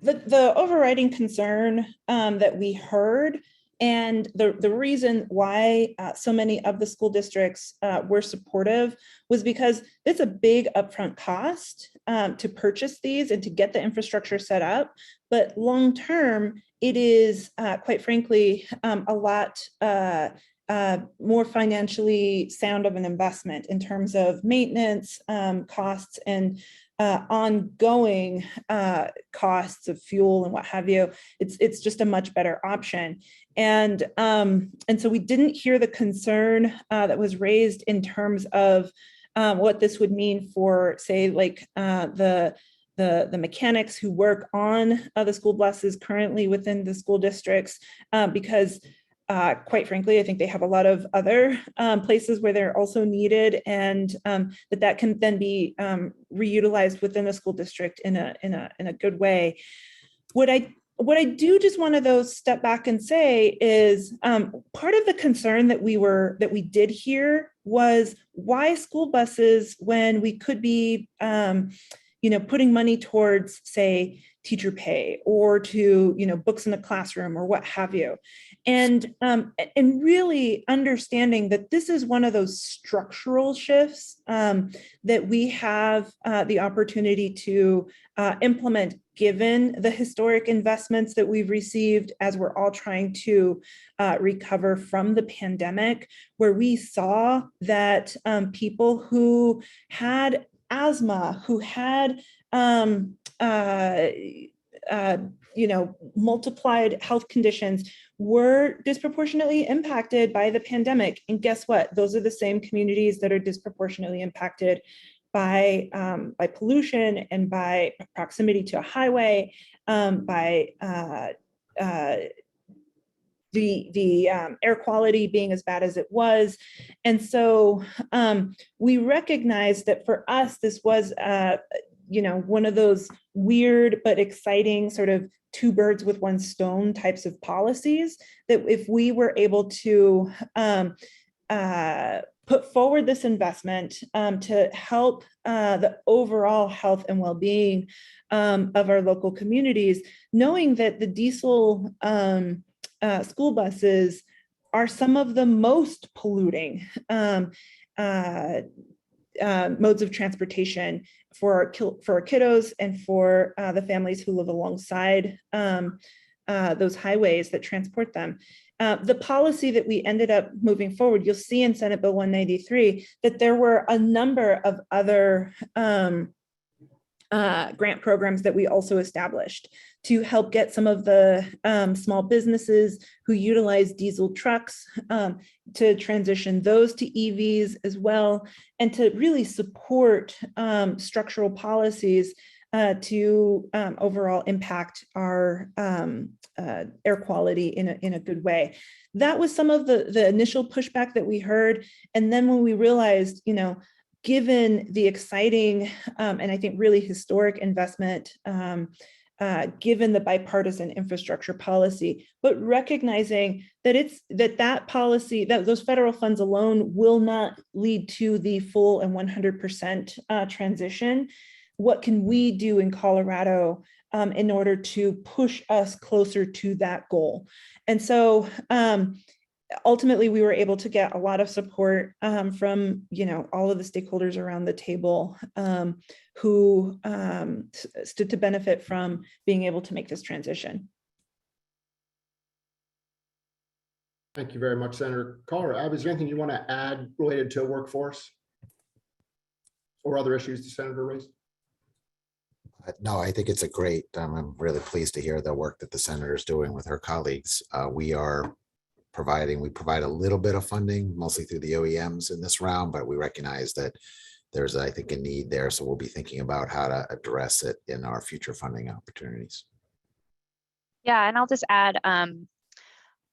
The overriding concern that we heard, and the reason why so many of the school districts were supportive, was because it's a big upfront cost to purchase these and to get the infrastructure set up. But long term, it is quite frankly a lot more financially sound of an investment in terms of maintenance costs and ongoing costs of fuel and what have you. It's just a much better option. And so we didn't hear the concern that was raised in terms of what this would mean for, say, like the mechanics who work on the school buses currently within the school districts, because quite frankly, I think they have a lot of other places where they're also needed, and that can then be reutilized within a school district in a good way. What I do just want to though step back and say is part of the concern that we did hear was, why school buses when we could be putting money towards, say, teacher pay or to books in the classroom or what have you, and really understanding that this is one of those structural shifts that we have the opportunity to implement, given the historic investments that we've received as we're all trying to recover from the pandemic, where we saw that people who had asthma, who had multiplied health conditions, were disproportionately impacted by the pandemic. And guess what? Those are the same communities that are disproportionately impacted by pollution and by proximity to a highway, by the air quality being as bad as it was. And so we recognize that for us, this was one of those weird but exciting sort of two birds with one stone types of policies, that if we were able to put forward this investment to help the overall health and well-being of our local communities, knowing that the diesel school buses are some of the most polluting modes of transportation for our kiddos and for the families who live alongside those highways that transport them. The policy that we ended up moving forward, you'll see in Senate Bill 193 that there were a number of other grant programs that we also established to help get some of the small businesses who utilize diesel trucks to transition those to EVs as well, and to really support structural policies to overall impact our air quality in a good way. That was some of the initial pushback that we heard. And then when we realized, given the exciting and I think really historic investment, given the bipartisan infrastructure policy, but recognizing that that policy, that those federal funds alone will not lead to the full and 100% transition. What can we do in Colorado in order to push us closer to that goal? And so ultimately, we were able to get a lot of support from all of the stakeholders around the table who stood to benefit from being able to make this transition. Thank you very much, Senator Carr. Abby, is there anything you want to add related to workforce or other issues the senator raised? No, I think it's a great, I'm really pleased to hear the work that the senator is doing with her colleagues. We provide a little bit of funding, mostly through the OEMs in this round, but we recognize that there's, I think, a need there. So we'll be thinking about how to address it in our future funding opportunities. Yeah, and I'll just add, I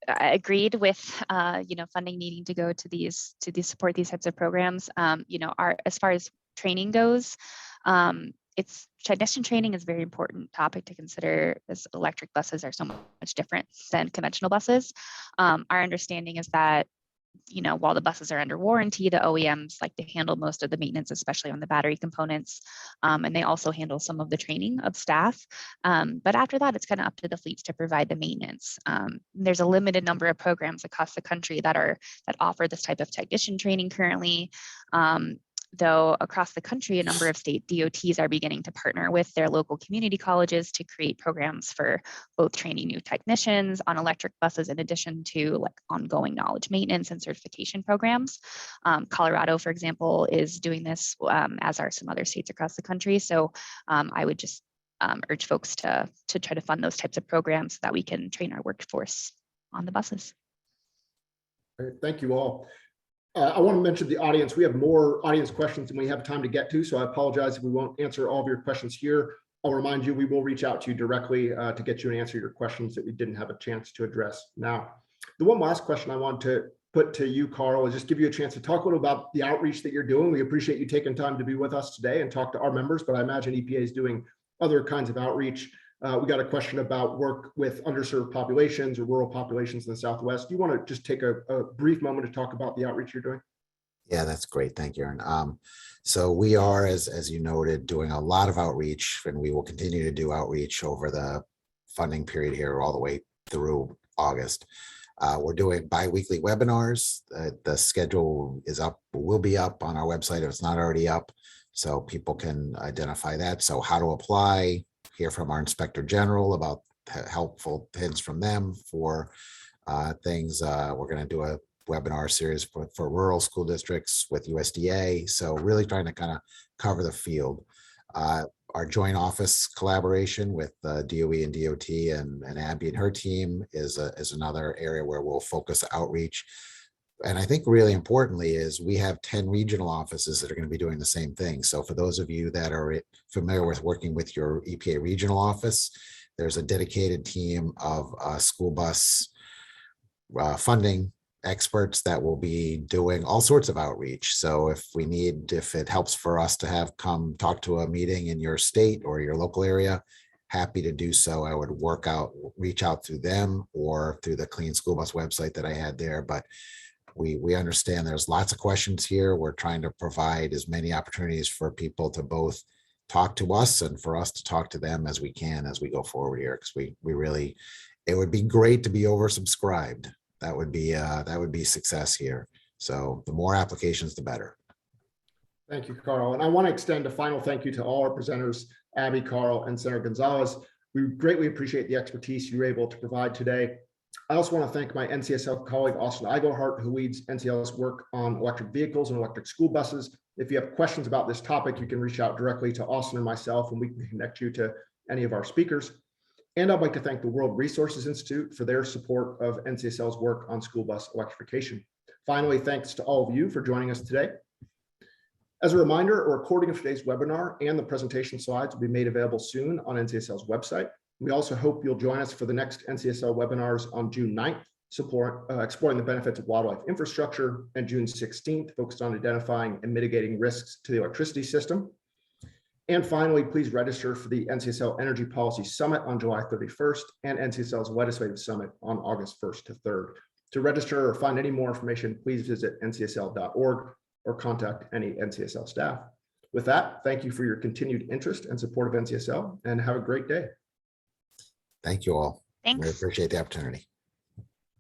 agreed with, funding needing to go to these support these types of programs. As far as training goes, technician training is a very important topic to consider, as electric buses are so much different than conventional buses. Our understanding is that, while the buses are under warranty, the OEMs like to handle most of the maintenance, especially on the battery components. And they also handle some of the training of staff. But after that, it's kind of up to the fleets to provide the maintenance. There's a limited number of programs across the country that offer this type of technician training currently. Though across the country, a number of state DOTs are beginning to partner with their local community colleges to create programs for both training new technicians on electric buses, in addition to ongoing knowledge maintenance and certification programs. Colorado, for example, is doing this, as are some other states across the country. So I would just urge folks to try to fund those types of programs so that we can train our workforce on the buses. Great. Thank you all. I want to mention the audience. We have more audience questions than we have time to get to, so I apologize if we won't answer all of your questions here. I'll remind you, we will reach out to you directly to get you an answer to your questions that we didn't have a chance to address now. The one last question I want to put to you, Carl, is just give you a chance to talk a little about the outreach that you're doing. We appreciate you taking time to be with us today and talk to our members, but I imagine EPA is doing other kinds of outreach. We got a question about work with underserved populations or rural populations in the Southwest. Do you want to just take a brief moment to talk about the outreach you're doing? Yeah, that's great. Thank you, Aaron. So we are, as you noted, doing a lot of outreach, and we will continue to do outreach over the funding period here all the way through August. We're doing bi-weekly webinars. The schedule is up, will be up on our website if it's not already up, so people can identify that. So how to apply, hear from our Inspector General about helpful hints from them for things. We're going to do a webinar series for rural school districts with USDA. So really trying to kind of cover the field. Our joint office collaboration with DOE and DOT and Abby and her team is another area where we'll focus outreach. And I think really importantly is we have 10 regional offices that are going to be doing the same thing. So for those of you that are familiar with working with your EPA regional office, there's a dedicated team of school bus funding experts that will be doing all sorts of outreach. So if it helps for us to come talk to a meeting in your state or your local area, happy to do so. I would reach out through them or through the Clean School Bus website that I had there. But we understand there's lots of questions here. We're trying to provide as many opportunities for people to both talk to us and for us to talk to them as we can as we go forward here, because we really, it would be great to be oversubscribed. That would be success here. So the more applications, the better. Thank you, Carl. And I want to extend a final thank you to all our presenters, Abby, Carl, and Senator Gonzalez. We greatly appreciate the expertise you were able to provide today. I also want to thank my NCSL colleague, Austin Eigelhart, who leads NCL's work on electric vehicles and electric school buses. If you have questions about this topic, you can reach out directly to Austin and myself, and we can connect you to any of our speakers. And I'd like to thank the World Resources Institute for their support of NCSL's work on school bus electrification. Finally, thanks to all of you for joining us today. As a reminder, a recording of today's webinar and the presentation slides will be made available soon on NCSL's website. We also hope you'll join us for the next NCSL webinars on June 9th, exploring the benefits of wildlife infrastructure, and June 16th, focused on identifying and mitigating risks to the electricity system. And finally, please register for the NCSL Energy Policy Summit on July 31st and NCSL's Legislative Summit on August 1st to 3rd. To register or find any more information, please visit ncsl.org or contact any NCSL staff. With that, thank you for your continued interest and support of NCSL, and have a great day. Thank you all. Thanks. We appreciate the opportunity.